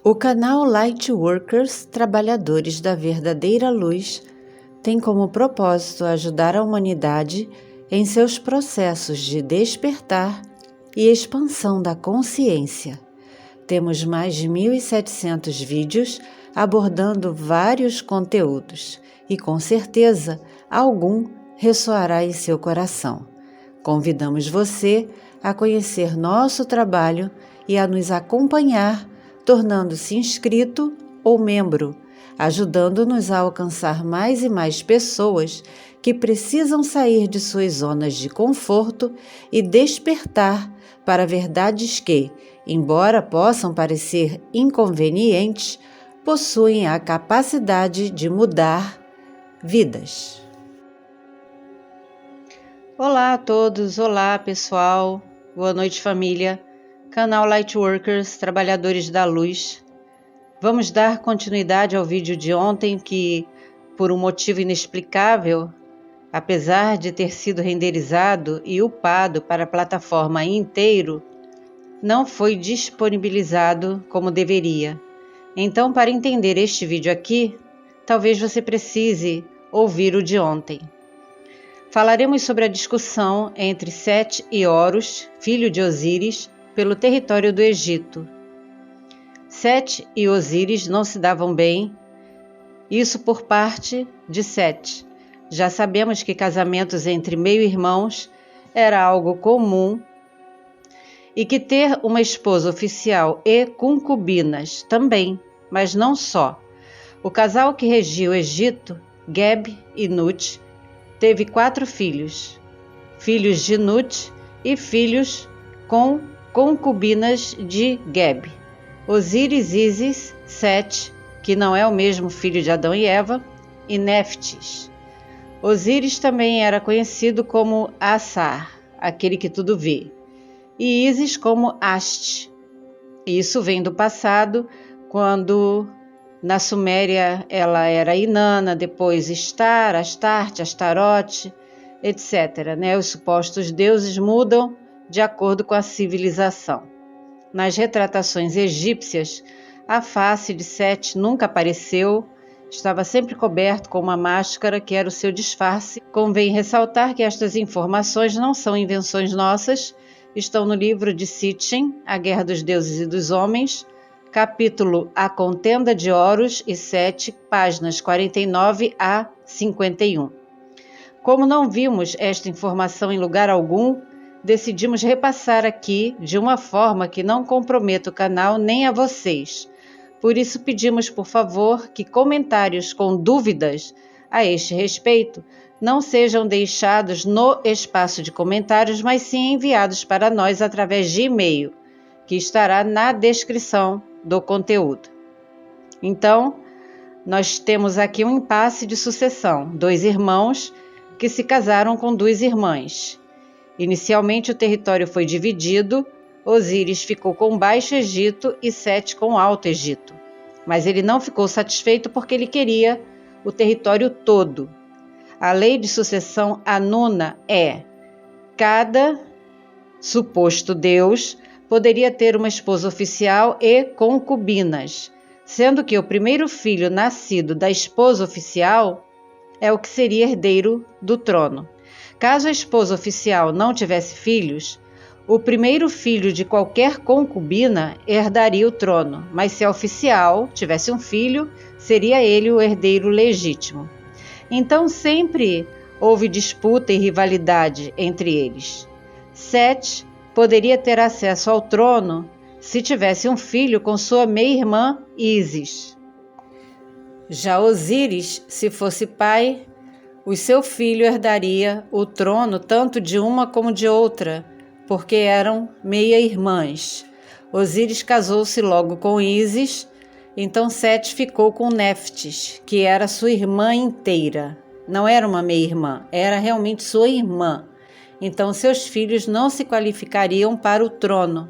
O canal Lightworkers, Trabalhadores da Verdadeira Luz, tem como propósito ajudar a humanidade em seus processos de despertar e expansão da consciência. Temos mais de 1.700 vídeos abordando vários conteúdos e, com certeza, algum ressoará em seu coração. Convidamos você a conhecer nosso trabalho e a nos acompanhar, tornando-se inscrito ou membro, ajudando-nos a alcançar mais e mais pessoas que precisam sair de suas zonas de conforto e despertar para verdades que, embora possam parecer inconvenientes, possuem a capacidade de mudar vidas. Olá a todos, olá pessoal, boa noite família, canal Lightworkers, Trabalhadores da Luz. Vamos dar continuidade ao vídeo de ontem que, por um motivo inexplicável, apesar de ter sido renderizado e upado para a plataforma inteiro, não foi disponibilizado como deveria. Então, para entender este vídeo aqui, talvez você precise ouvir o de ontem. Falaremos sobre a discussão entre Sete e Horus, filho de Osíris, pelo território do Egito. Sete e Osíris não se davam bem, isso por parte de Sete. Já sabemos que casamentos entre meio-irmãos era algo comum e que ter uma esposa oficial e concubinas também, mas não só. O casal que regia o Egito, Geb e Nut, teve 4 filhos, filhos de Nut e filhos com concubinas de Geb. Osíris, Ísis, Sete, que não é o mesmo filho de Adão e Eva, e Néftis. Osíris também era conhecido como Assar, aquele que tudo vê, e Ísis como Ast. Isso vem do passado, quando na Suméria ela era Inanna, depois Estar, Astarte, Astarote, etc. Os supostos deuses mudam de acordo com a civilização. Nas retratações egípcias, a face de Sete nunca apareceu, estava sempre coberto com uma máscara que era o seu disfarce. Convém ressaltar que estas informações não são invenções nossas, estão no livro de Sitchin, A Guerra dos Deuses e dos Homens, capítulo A Contenda de Horus e Sete, páginas 49 a 51. Como não vimos esta informação em lugar algum, decidimos repassar aqui de uma forma que não comprometa o canal nem a vocês. Por isso pedimos, por favor, que comentários com dúvidas a este respeito não sejam deixados no espaço de comentários, mas sim enviados para nós através de e-mail, que estará na descrição do conteúdo. Então, nós temos aqui um impasse de sucessão, 2 irmãos que se casaram com 2 irmãs. Inicialmente o território foi dividido, Osíris ficou com o Baixo Egito e Sete com o Alto Egito. Mas ele não ficou satisfeito porque ele queria o território todo. A lei de sucessão Anuna é: cada suposto deus poderia ter uma esposa oficial e concubinas, sendo que o primeiro filho nascido da esposa oficial é o que seria herdeiro do trono. Caso a esposa oficial não tivesse filhos, o primeiro filho de qualquer concubina herdaria o trono, mas se a oficial tivesse um filho, seria ele o herdeiro legítimo. Então sempre houve disputa e rivalidade entre eles. Sete poderia ter acesso ao trono se tivesse um filho com sua meia-irmã Ísis. Já Osíris, se fosse pai, o seu filho herdaria o trono tanto de uma como de outra, porque eram meia-irmãs. Osíris casou-se logo com Ísis, então Sete ficou com Néftis, que era sua irmã inteira. Não era uma meia-irmã, era realmente sua irmã. Então seus filhos não se qualificariam para o trono.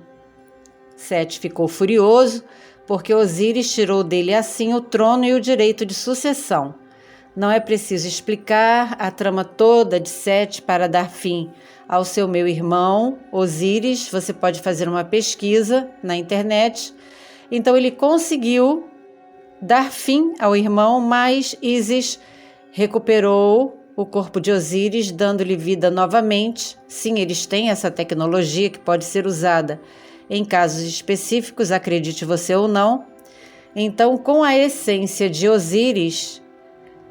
Sete ficou furioso, porque Osíris tirou dele assim o trono e o direito de sucessão. Não é preciso explicar a trama toda de Sete para dar fim ao seu meu irmão Osíris. Você pode fazer uma pesquisa na internet Então ele conseguiu dar fim ao irmão, mas Ísis recuperou o corpo de Osíris, dando-lhe vida novamente. Sim, eles têm essa tecnologia que pode ser usada em casos específicos, acredite você ou não. Então, com a essência de Osíris,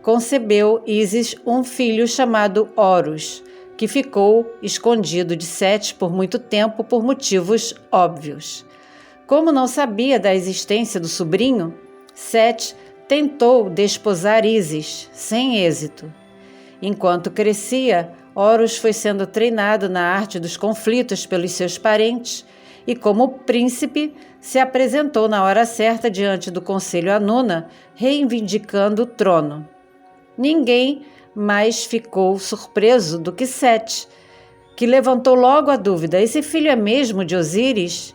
concebeu Ísis um filho chamado Horus, que ficou escondido de Sete por muito tempo por motivos óbvios. Como não sabia da existência do sobrinho, Sete tentou desposar Ísis, sem êxito. Enquanto crescia, Horus foi sendo treinado na arte dos conflitos pelos seus parentes e, como príncipe, se apresentou na hora certa diante do conselho Anuna, reivindicando o trono. Ninguém mais ficou surpreso do que Sete, que levantou logo a dúvida: esse filho é mesmo de Osíris?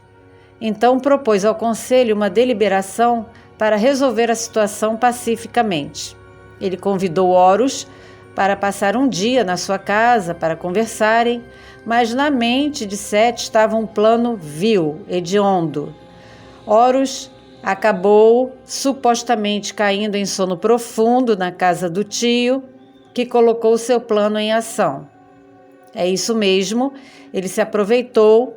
Então propôs ao conselho uma deliberação para resolver a situação pacificamente. Ele convidou Horus para passar um dia na sua casa para conversarem, mas na mente de Sete estava um plano vil, hediondo. Horus acabou supostamente caindo em sono profundo na casa do tio, que colocou seu plano em ação. É isso mesmo, ele se aproveitou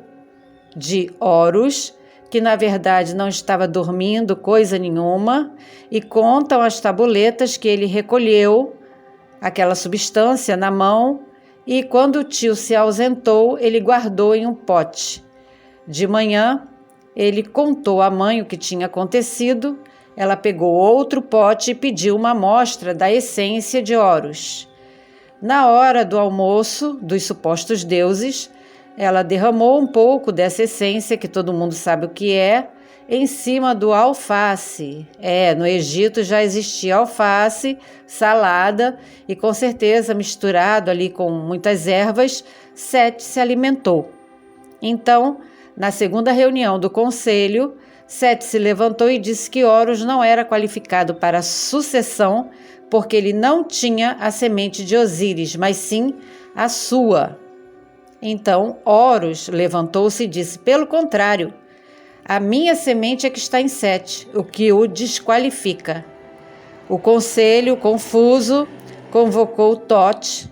de Horus, que na verdade não estava dormindo coisa nenhuma, e contam as tabuletas que ele recolheu aquela substância na mão, e quando o tio se ausentou, ele guardou em um pote. De manhã, ele contou à mãe o que tinha acontecido. Ela pegou outro pote e pediu uma amostra da essência de Horus. Na hora do almoço dos supostos deuses, ela derramou um pouco dessa essência, que todo mundo sabe o que é, em cima do alface. No Egito já existia alface, salada, e com certeza misturado ali com muitas ervas, Sete se alimentou. Então, na segunda reunião do conselho, Sete se levantou e disse que Horus não era qualificado para a sucessão, porque ele não tinha a semente de Osíris, mas sim a sua. Então, Horus levantou-se e disse: pelo contrário, a minha semente é que está em Sete, o que o desqualifica. O conselho, confuso, convocou Thoth,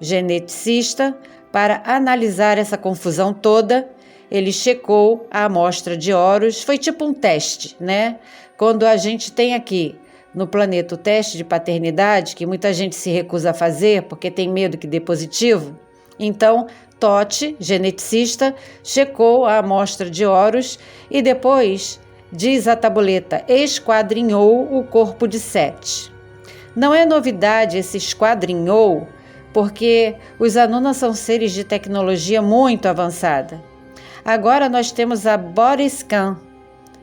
geneticista, para analisar essa confusão toda. Ele checou a amostra de Horus, foi tipo um teste, né? Quando a gente tem aqui no planeta o teste de paternidade, que muita gente se recusa a fazer porque tem medo que dê positivo, então Thoth, geneticista, checou a amostra de Horus e depois, diz a tabuleta, esquadrinhou o corpo de Sete. Não é novidade esse esquadrinhou, porque os Anunas são seres de tecnologia muito avançada. Agora nós temos a Body Scan.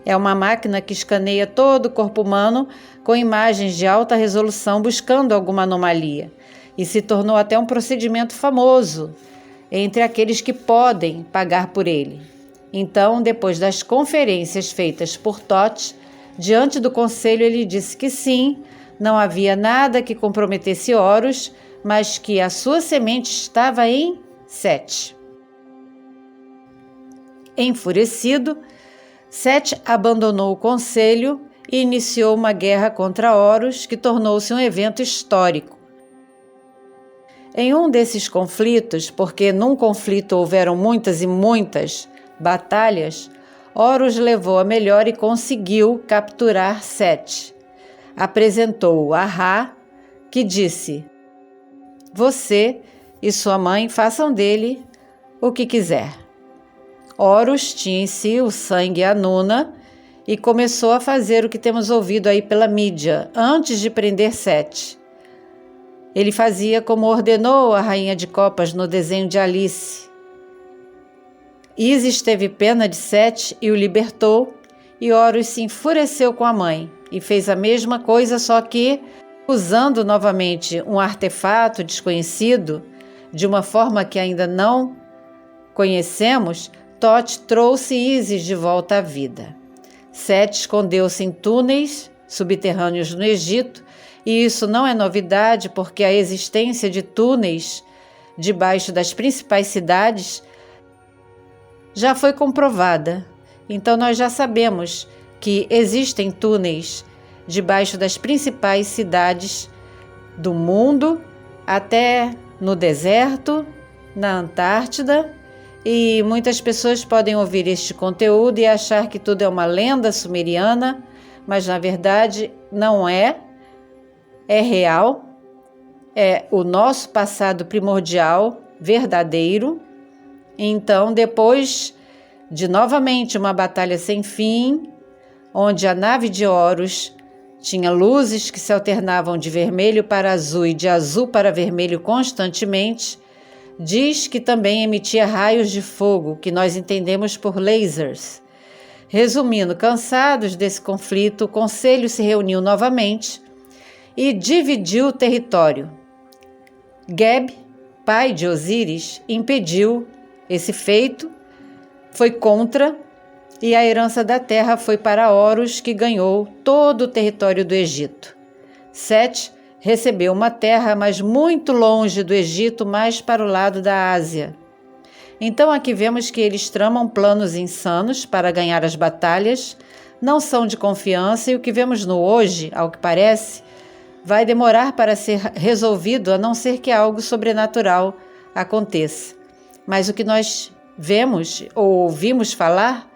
É uma máquina que escaneia todo o corpo humano com imagens de alta resolução buscando alguma anomalia. E se tornou até um procedimento famoso entre aqueles que podem pagar por ele. Então, depois das conferências feitas por Thoth, diante do conselho ele disse que sim, não havia nada que comprometesse Horus, mas que a sua semente estava em Sete. Enfurecido, Sete abandonou o conselho e iniciou uma guerra contra Horus, que tornou-se um evento histórico. Em um desses conflitos, porque num conflito houveram muitas e muitas batalhas, Horus levou a melhor e conseguiu capturar Sete. Apresentou-o a Ra, que disse: você e sua mãe façam dele o que quiser. Horus tinha em si o sangue Anuna e começou a fazer o que temos ouvido aí pela mídia, antes de prender Sete. Ele fazia como ordenou a Rainha de Copas no desenho de Alice. Ísis teve pena de Sete e o libertou, e Horus se enfureceu com a mãe e fez a mesma coisa, só que, usando novamente um artefato desconhecido, de uma forma que ainda não conhecemos, Thoth trouxe Ísis de volta à vida. Sete escondeu-se em túneis subterrâneos no Egito, e isso não é novidade porque a existência de túneis debaixo das principais cidades já foi comprovada. Então nós já sabemos que existem túneis debaixo das principais cidades do mundo, até no deserto, na Antártida, e muitas pessoas podem ouvir este conteúdo e achar que tudo é uma lenda sumeriana, mas na verdade não é, é real, é o nosso passado primordial, verdadeiro. Então, depois de novamente uma batalha sem fim, onde a nave de Horus tinha luzes que se alternavam de vermelho para azul e de azul para vermelho constantemente, diz que também emitia raios de fogo, que nós entendemos por lasers. Resumindo, cansados desse conflito, o conselho se reuniu novamente e dividiu o território. Geb, pai de Osíris, impediu esse feito, foi contra, e a herança da terra foi para Horus, que ganhou todo o território do Egito. Set recebeu uma terra, mas muito longe do Egito, mais para o lado da Ásia. Então aqui vemos que eles tramam planos insanos para ganhar as batalhas, não são de confiança, e o que vemos no hoje, ao que parece, vai demorar para ser resolvido, a não ser que algo sobrenatural aconteça. Mas o que nós vemos ou ouvimos falar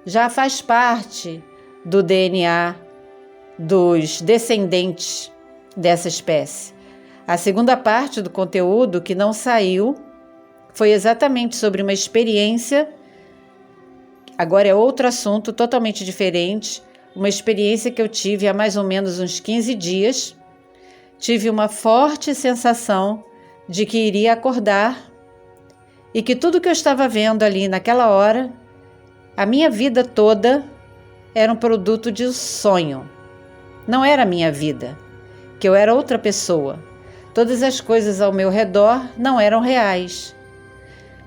já faz parte do DNA dos descendentes dessa espécie. A segunda parte do conteúdo que não saiu foi exatamente sobre uma experiência, agora é outro assunto totalmente diferente, uma experiência que eu tive há mais ou menos uns 15 dias. Tive uma forte sensação de que iria acordar e que tudo que eu estava vendo ali naquela hora, a minha vida toda, era um produto de um sonho. Não era a minha vida, que eu era outra pessoa. Todas as coisas ao meu redor não eram reais.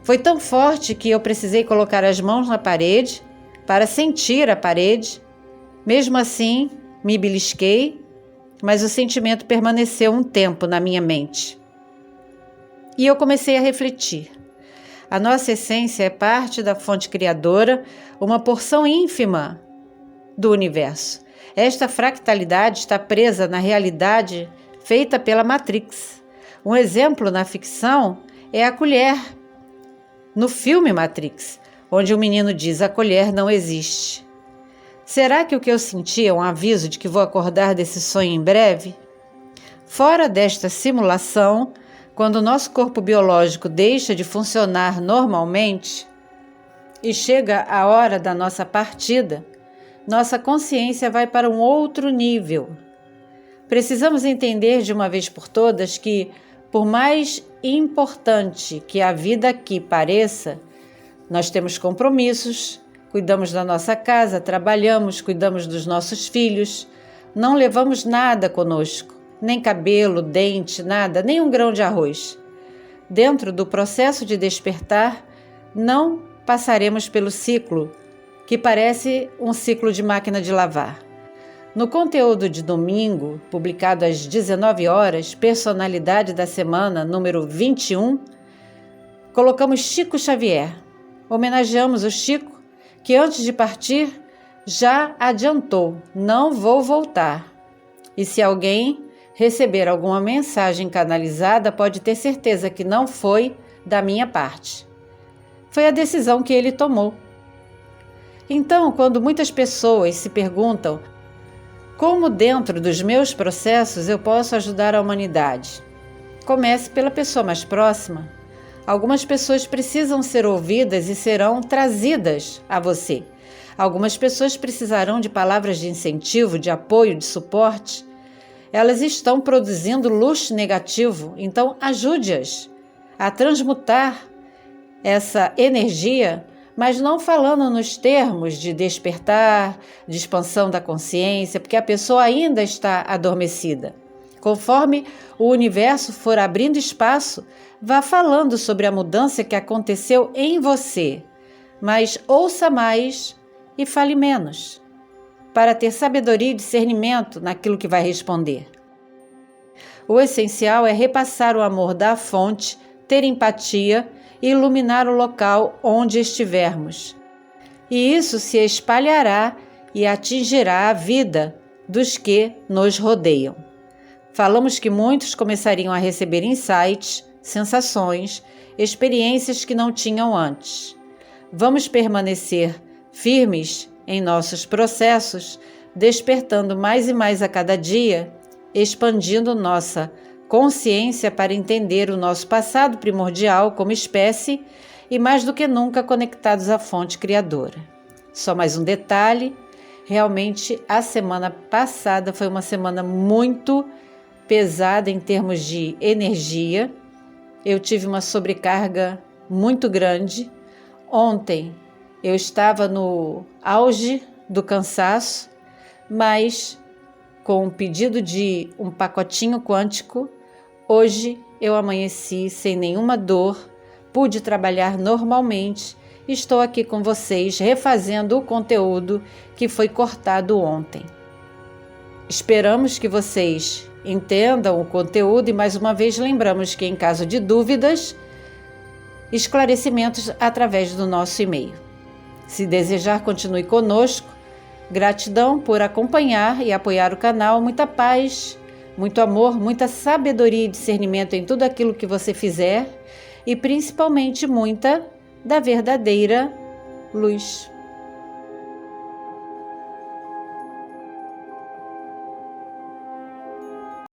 Foi tão forte que eu precisei colocar as mãos na parede para sentir a parede. Mesmo assim, me belisquei, mas o sentimento permaneceu um tempo na minha mente. E eu comecei a refletir. A nossa essência é parte da fonte criadora, uma porção ínfima do universo. Esta fractalidade está presa na realidade feita pela Matrix. Um exemplo na ficção é a colher, no filme Matrix, onde o menino diz: a colher não existe. Será que o que eu senti é um aviso de que vou acordar desse sonho em breve? Fora desta simulação, quando o nosso corpo biológico deixa de funcionar normalmente e chega a hora da nossa partida, nossa consciência vai para um outro nível. Precisamos entender de uma vez por todas que, por mais importante que a vida aqui pareça, nós temos compromissos, cuidamos da nossa casa, trabalhamos, cuidamos dos nossos filhos, não levamos nada conosco. Nem cabelo, dente, nada, nem um grão de arroz. Dentro do processo de despertar, não passaremos pelo ciclo, que parece um ciclo de máquina de lavar. No conteúdo de domingo, publicado às 19 horas, Personalidade da Semana, número 21, colocamos Chico Xavier. Homenageamos o Chico, que antes de partir, já adiantou: não vou voltar. E se alguém receber alguma mensagem canalizada, pode ter certeza que não foi da minha parte. Foi a decisão que ele tomou. Então, quando muitas pessoas se perguntam como dentro dos meus processos eu posso ajudar a humanidade, comece pela pessoa mais próxima. Algumas pessoas precisam ser ouvidas e serão trazidas a você. Algumas pessoas precisarão de palavras de incentivo, de apoio, de suporte. Elas estão produzindo luxo negativo, então ajude-as a transmutar essa energia, mas não falando nos termos de despertar, de expansão da consciência, porque a pessoa ainda está adormecida. Conforme o universo for abrindo espaço, vá falando sobre a mudança que aconteceu em você, mas ouça mais e fale menos, para ter sabedoria e discernimento naquilo que vai responder. O essencial é repassar o amor da fonte, ter empatia e iluminar o local onde estivermos. E isso se espalhará e atingirá a vida dos que nos rodeiam. Falamos que muitos começariam a receber insights, sensações, experiências que não tinham antes. Vamos permanecer firmes em nossos processos, despertando mais e mais a cada dia, expandindo nossa consciência para entender o nosso passado primordial como espécie e mais do que nunca conectados à fonte criadora. Só mais um detalhe, realmente a semana passada foi uma semana muito pesada em termos de energia. Eu tive uma sobrecarga muito grande. Ontem eu estava no auge do cansaço, mas com o pedido de um pacotinho quântico, hoje eu amanheci sem nenhuma dor, pude trabalhar normalmente e estou aqui com vocês refazendo o conteúdo que foi cortado ontem. Esperamos que vocês entendam o conteúdo e mais uma vez lembramos que em caso de dúvidas, esclarecimentos através do nosso e-mail. Se desejar, continue conosco. Gratidão por acompanhar e apoiar o canal. Muita paz, muito amor, muita sabedoria e discernimento em tudo aquilo que você fizer e principalmente muita da verdadeira luz.